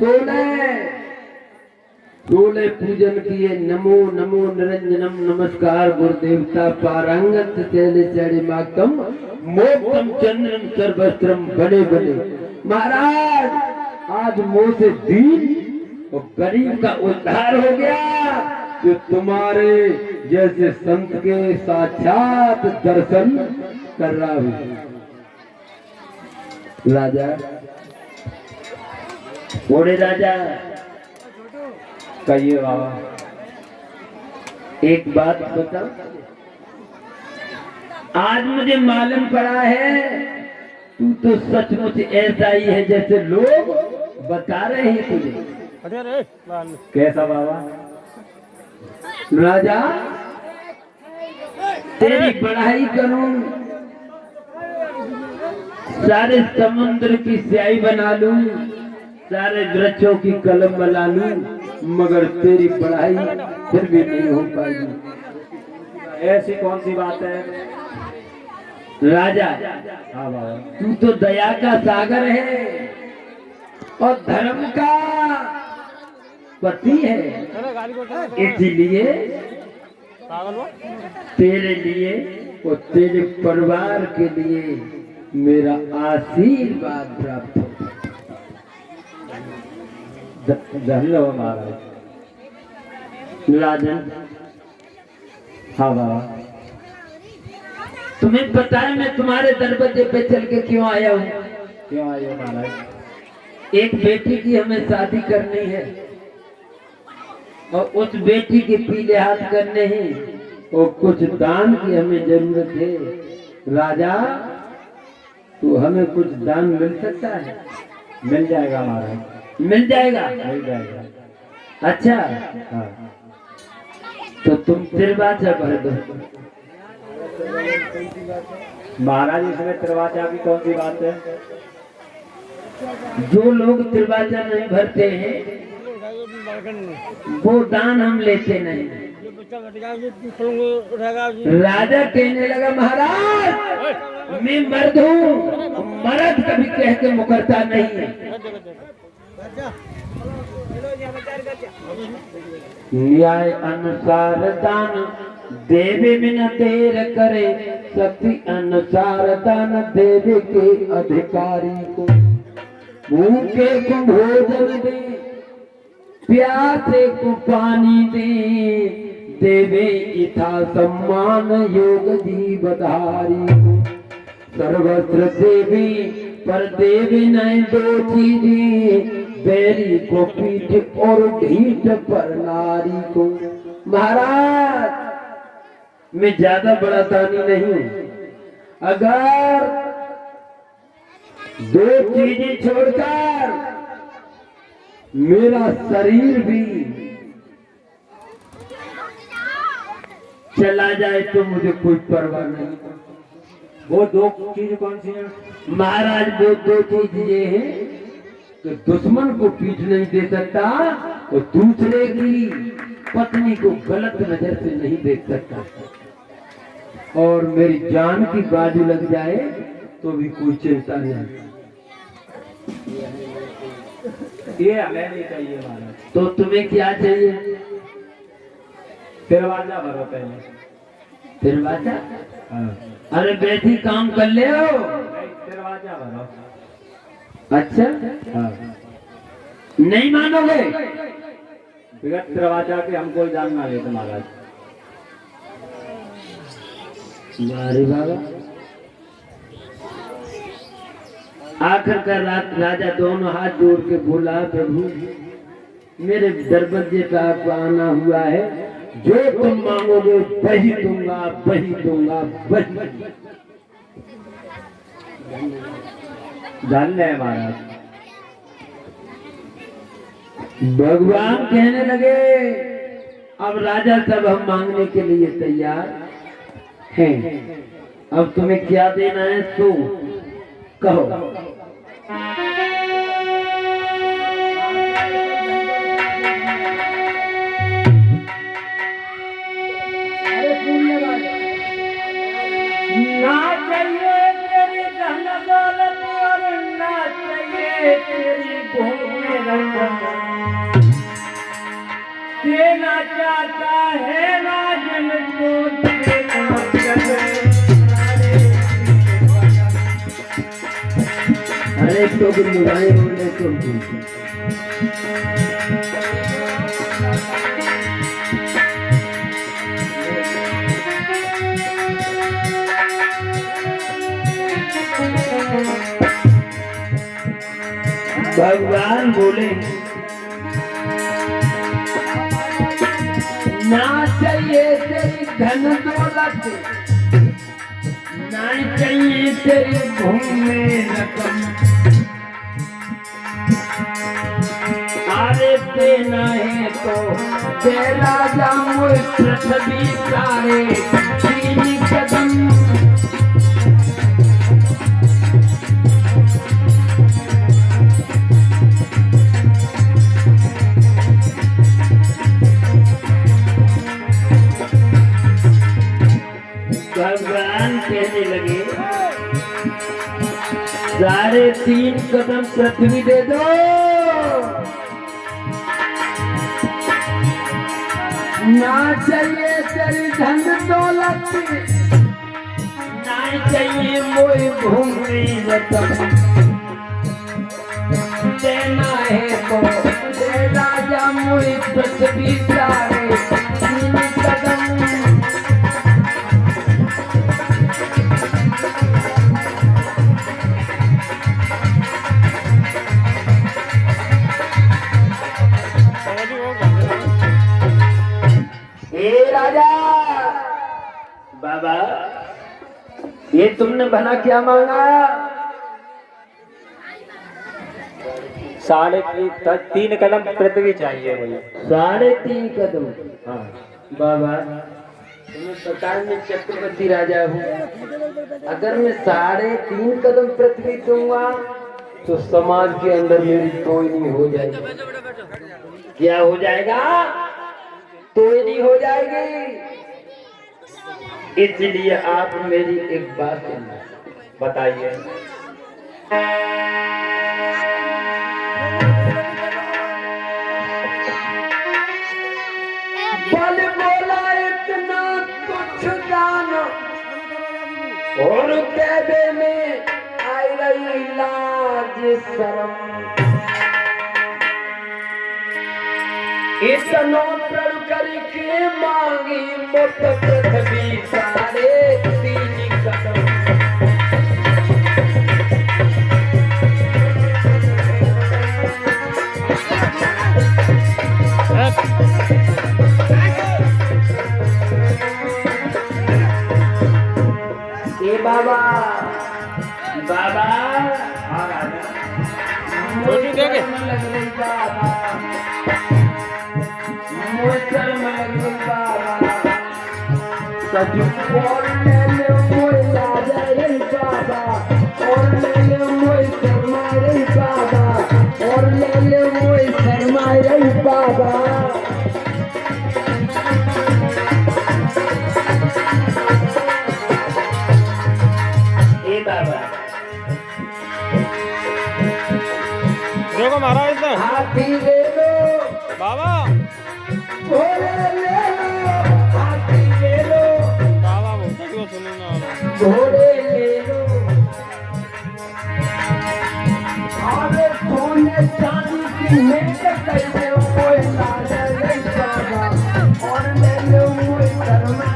16 पूजन किए। नमो नमो निरंजनम नमस्कार गुरुदेवता पारंगत चैले चढ़े मातम मोक्षम चंद्रम सर्वस्त्रम बड़े बड़े। महाराज आज मुंह से दीन और गरीब का उद्धार हो गया, जो तुम्हारे जैसे संत के साक्षात दर्शन कर रहा हूं। राजा बूढ़े राजा कहिए बाबा, एक बात बताओ। आज मुझे मालूम पड़ा है तू तो सचमुच ऐसा ही है जैसे लोग बता रहे हैं तुझे। कैसा बाबा? राजा तेरी पढ़ाई करूं, सारे समुद्र की स्याही बना लूं, सारे वृक्षों की कलम बना लूं, मगर तेरी पढ़ाई फिर भी नहीं हो पाएगी। ऐसी कौन सी बात है राजा? हाँ बाबा। तू तो दया का सागर है और धर्म का पति है, इसलिए तेरे लिए और तेरे परिवार के लिए मेरा आशीर्वाद प्राप्त हो। धन्यवाद महाराज। राजन हाँ बाबा। तुम्हें पता है मैं तुम्हारे दरवाजे पे चल के क्यों आया हूँ? क्यों आए हो महाराज? एक बेटी की हमें शादी करनी है और उस बेटी के पीले हाथ करने हैं और कुछ दान की हमें जरूरत है। राजा तो हमें कुछ दान मिल सकता है? मिल जाएगा महाराज, मिल जाएगा। मिल जाएगा। अच्छा हाँ। तो तुम तिरवाचा भर दो। महाराज इसमें तिरवाचा की कौन सी बात है? जो लोग तिरवाचा नहीं भरते हैं वो दान हम लेते नहीं। राजा कहने लगा महाराज मैं मर्द हूँ, मर्द कभी कह के मुकरता नहीं है। न्याय अनुसार दान देवे बिना देर करे, शक्ति अनुसार दान देवे के अधिकारी को। भूखे को भोजन दे, प्यासे को पानी दे, देवे इथा सम्मान योग जीवधारी को। सर्वत्र देवी पर देवी नहीं दो चीजें, बैरी को पीठ और ढीठ पर नारी को। महाराज मैं ज्यादा बड़ा दानी नहीं हूं, अगर दो चीजें छोड़कर मेरा शरीर भी चला जाए तो मुझे कोई परवाह नहीं। वो दो चीज कौन सी है महाराज? वो दो चीज ये है कि दुश्मन को पीठ नहीं दे सकता और दूसरे की पत्नी को गलत नजर से नहीं देख सकता, और मेरी जान की बाजू लग जाए तो भी कोई चिंता नहीं। ये हमें नहीं चाहिए महाराज। तो तुम्हें क्या चाहिए? तिरवाचा भरो पहले। तिरवाचा? हाँ। अरे बेटी काम कर ले हो। तिरवाचा भरो। अच्छा हाँ। नहीं मानोगे? बिगड़ तिरवाचा के हम कोई जानना नहीं महाराज। अरे बाबा आखिरकार राजा दोनों हाथ जोड़ के बोला प्रभु मेरे दरवाजे पे आपको आना हुआ है, जो तुम मांगोगे वही दूंगा, वही दूंगा, वही। धन्य है महाराज। भगवान कहने लगे अब राजा सब हम मांगने के लिए तैयार हैं, अब तुम्हें क्या देना है तो कहो। ना चाहिए तेरी धन दौलत और ना चाहिए तेरी भूमि देना चाहता है राजन को देना अरे तो भी मुझे बोले तुम भगवान बोले ना चाहिए तेरी धन दौलत, ना चाहिए तेरी भूमि रकम, अरे देना है तो दे राजा मुझ पृथ्वी सारे 3 कदम। भगवान कहने लगे 3.5 कदम पृथ्वी दे दो, ना चाहिए तेरी धन दौलत, ना चाहिए मोई भूमि रतन, देना है तो दे राजा मोई पृथ्वी सारे 3 कदम। राजा बाबा ये तुमने भला क्या मांगा? 3.5 कदम पृथ्वी चाहिए मुझे। 3.5 कदम? हाँ बाबा तुम्हें पता है मैं चक्रवर्ती राजा हूँ, अगर मैं 3.5 कदम पृथ्वी दूंगा तो समाज के अंदर मेरी कोई नहीं हो जाएगी। क्या हो जाएगा? कोई नहीं हो जाएगी। इसलिए आप मेरी एक बात सुनना। बताइए। बल बोला इतना कुछ जानो और कहने में आई रही लाज शर्म, इतनो प्रण करके मांगी मुक्त पृथ्वी सारे 3 कदम। ए बाबा बाबा मुझे शर्म लग रही बाबा, मुझे शर्म लग रही बाबा, सचू और ले ले मुझे लाज रही बाबा, और ले ले मुझे शर्मा रही बाबा, और ले ले मुझे शर्मा रही बाबा। देखो महाराज इधर हाथी ले लो बाबा, घोड़े ले लो, हाथी ले लो बाबा बोलता क्यों सुनो ना, घोड़े ले लो, और सोने चांदी की मेज कैसे कोई लाज नहीं बाबा, और ले लो मुझे शर्मा।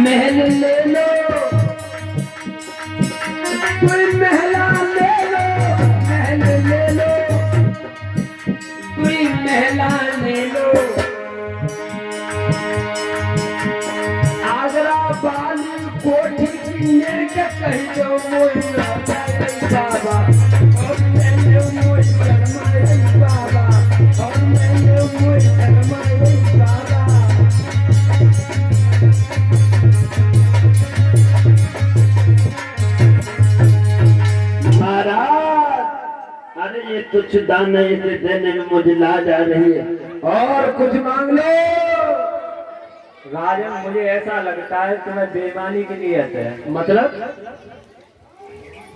महल ले लो, कोई महला ले लो, महल ले लो, कोई महला ले लो, आगरा वाली कोठी किन्ने के कही दो मुझे राजा रे बाबा, और ले लो मुझे शर्मा रे बाबा, और ले लो मुझे शर्मा रे बाबा। महाराज अरे ये तुच्छ दान है, इसे देने में मुझे लाज आ रही है, और कुछ मांग लो। राजन मुझे ऐसा लगता है तुम्हें बेईमानी की नीयत है। मतलब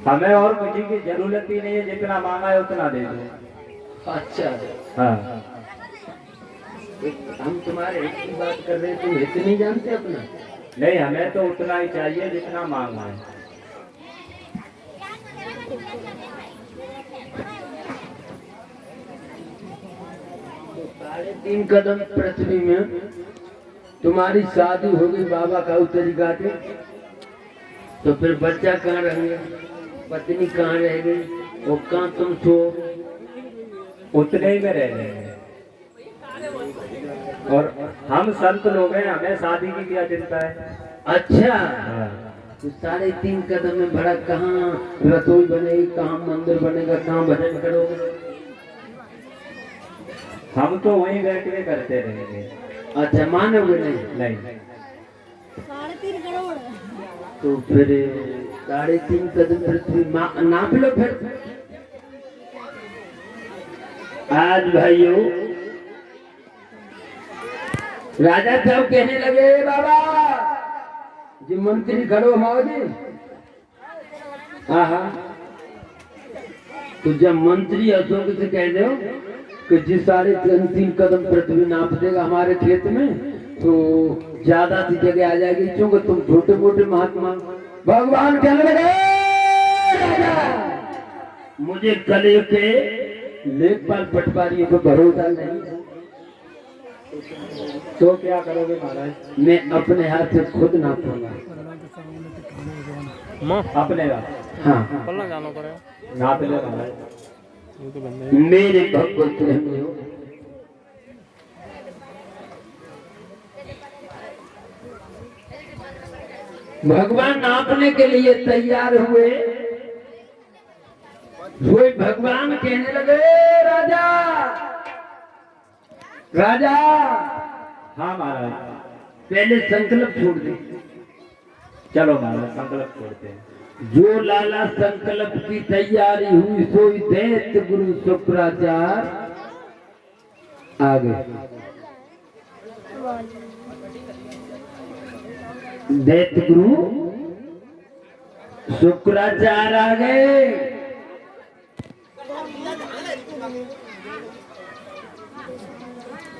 हमें और किसी की जरूरत ही नहीं है, जितना मांगा है उतना दे दो। अच्छा, हाँ हम तुम्हारे हित की बात कर रहे हैं, तुम हित नहीं जानते अपना। नहीं, हमें तो उतना ही चाहिए जितना मांगा है। तो 3.5 कदम पृथ्वी में तुम्हारी शादी हो गई बाबा का तरीका से, तो फिर बच्चा कहाँ रहेंगे, पत्नी कहाँ रह गई, और कहाँ तुम सो, उतने ही में रह रहे हैं। और हम संत लोग हैं, हमें शादी की क्या चिंता है। अच्छा, हाँ। तो 3.5 कदम में बड़ा कहाँ रसोई बनेगी, कहाँ मंदिर बनेगा, कहाँ भजन करोगे। हम तो वहीं बैठ के करते रहेंगे। अच्छा, मानोगे नहीं? नहीं, 3.5 करोड़। तो फिर 3.5 कदम पृथ्वी नाप लो फिर। आज भाइयों राजा साहब कहने लगे, बाबा जी मंत्री खड़ो माओ जी। हाँ, तो जब मंत्री अशोक से कह दो कि जिस 3.5 कदम पृथ्वी नाप देगा हमारे खेत में, तो ज्यादा सी जगह आ जाएगी, क्योंकि तुम छोटे मोटे महात्मा। भगवान कहने लगे, मुझे कले के लेखपाल पटवारियों पर भरोसा नहीं, तो क्या करोगे महाराज। मैं अपने हाथ से खुद नापूंगा। अपने का हाँ, नाप ले महाराज। मेरे भगवत प्रेमी हो, भगवान नापने के लिए तैयार हुए। वो भगवान कहने लगे, राजा राजा हाँ महाराज, पहले संकल्प छोड़ दे। चलो महाराज संकल्प छोड़ते हैं। जो लाला संकल्प की तैयारी हुई, सोई दैत्य गुरु शुक्राचार्य आ गए। दैत्य गुरु शुक्राचार्य आ गए।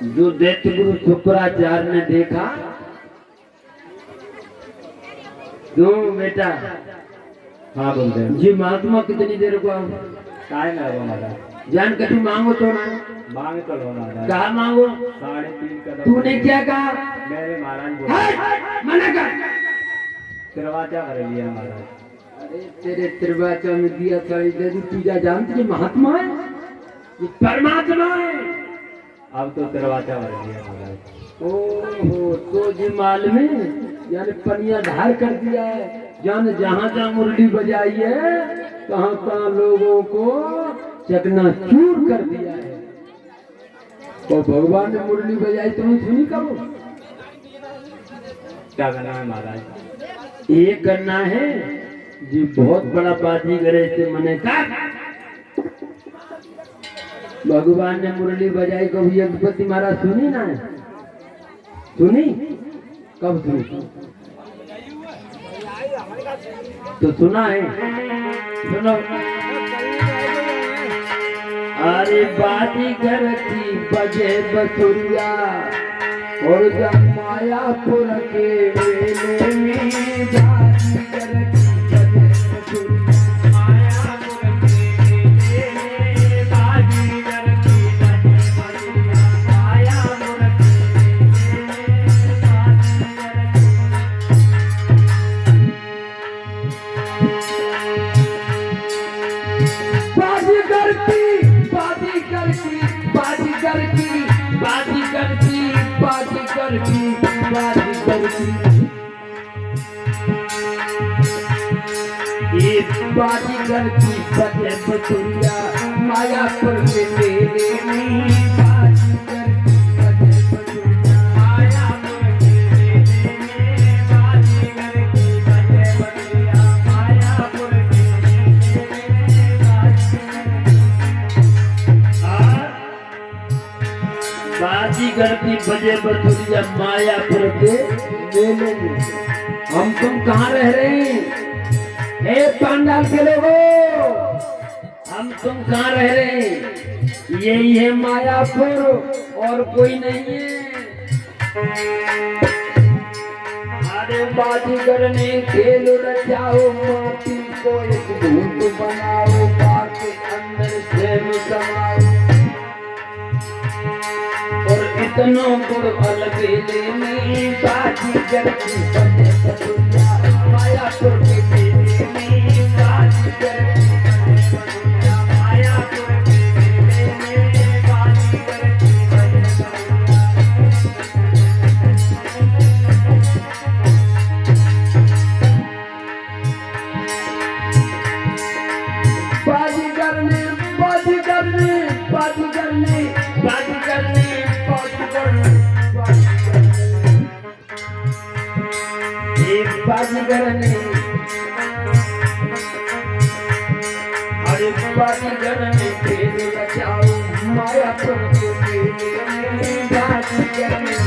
जो दैत्य गुरु शुक्राचार्य ने देखा, क्यों बेटा। हाँ बोलते हैं। जी महात्मा कितनी देर को आओ, काय ना वो महाराज, जान कभी मांगो तो ना, मांग तो लो महाराज। कहा मांगो। 3.5 कदम। तूने क्या कहा? मेरे महाराज बोले मना कर। दरवाजा कर लिया महाराज। अरे तेरे त्रिवाचा में दिया था, यदि पूजा जानती है महात्मा है, ये परमात्मा है। अब तो दरवाजा कर लिया महाराज। ओहो, तो जी माल में यानी पनिया धार कर दिया है, जान जहाँ जहाँ मुरली बजाई है, कहाँ कहाँ लोगों को चकनाचूर कर दिया है। तो भगवान ने मुरली बजाई, तुम्हें सुनी कब? क्या करना है महाराज? ये करना है जी, बहुत बड़ा बाजीगर है, इसे मने का। भगवान ने मुरली बजाई, कभी यज्ञपति महाराज सुनी ना? सुनी? कब सुनी? तो सुना है, सुनो। अरे बाजीगर की बजे बसुरिया, और जब मायापुर के मेले में बाजीगर की बजे बसुरिया, मायापुर के मेले में बाजीगर की बजे बसुरिया, मायापुर के मेले में बाजीगर की बाजीगर की बाजीगर की बाजीगर की बाजीगर की बाजीगर की ये बाजीगर की बजे बसुरिया, मायापुर के मेले में बाजीगर की बजे बसुरिया, मायापुर के मेले में बाजीगर की बजे बसुरिया, मायापुर के मेले में बाजीगर की बाजे बथुरिया मायापुर के मेले में हम तुम कहाँ रह रहे हैं? ए पांडाल के लोगों, हम तुम कहाँ रह रहे हैं? यही है मायापुर और कोई नहीं है। अरे बाजीगर ने खेल रचाओ, माटी को एक भूत बनाओ, बाग के अंदर स्वयं समाओ, और इतनों गुड़ अलबेले में बाजीगर की बने बथुरिया मायापुर के मेले में, बाजीगर की बने बथुरिया मायापुर के मेले में, बाजीगर की बने बाजीगर ने बाजीगर ने बाजीगर ने बाजीगर ने बाजीगर ने अरे बाजीगर ने खेल बचाओ मायापुर के मेले में, बाजीगर ने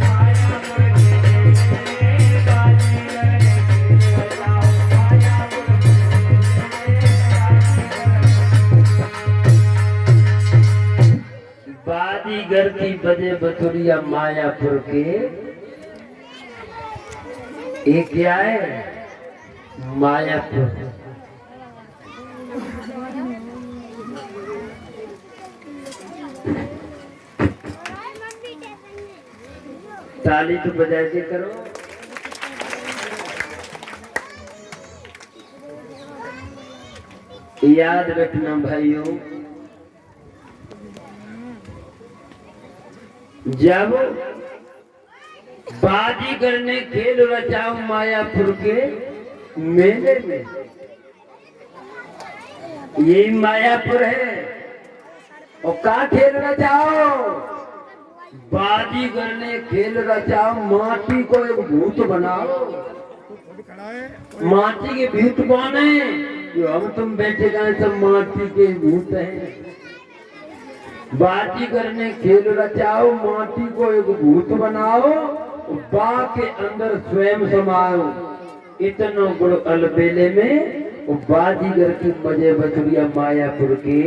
मायापुर के मेले में, बाजीगर ने खेल बचाओ मायापुर के, बाजीगर की बजे बथुरिया मायापुर के। ये क्या है? मायापुर। ताली तो बजा के करो। याद रखना भाइयों, जब बाजीगर ने खेल रचाओ मायापुर के मेले में, यही मायापुर है। और का खेल रचाओ? बाजीगर ने खेल रचाओ, माटी को एक भूत बनाओ। माटी के भूत कौन है? जो हम तुम बैठे गए सब माटी के भूत हैं। बाजीगर ने खेल रचाओ, माटी को एक भूत बनाओ, बाग के अंदर स्वयं समाओ, इतनो गुड़ अलबेले में, बाजीगर की बजे बथुरिया मायापुर के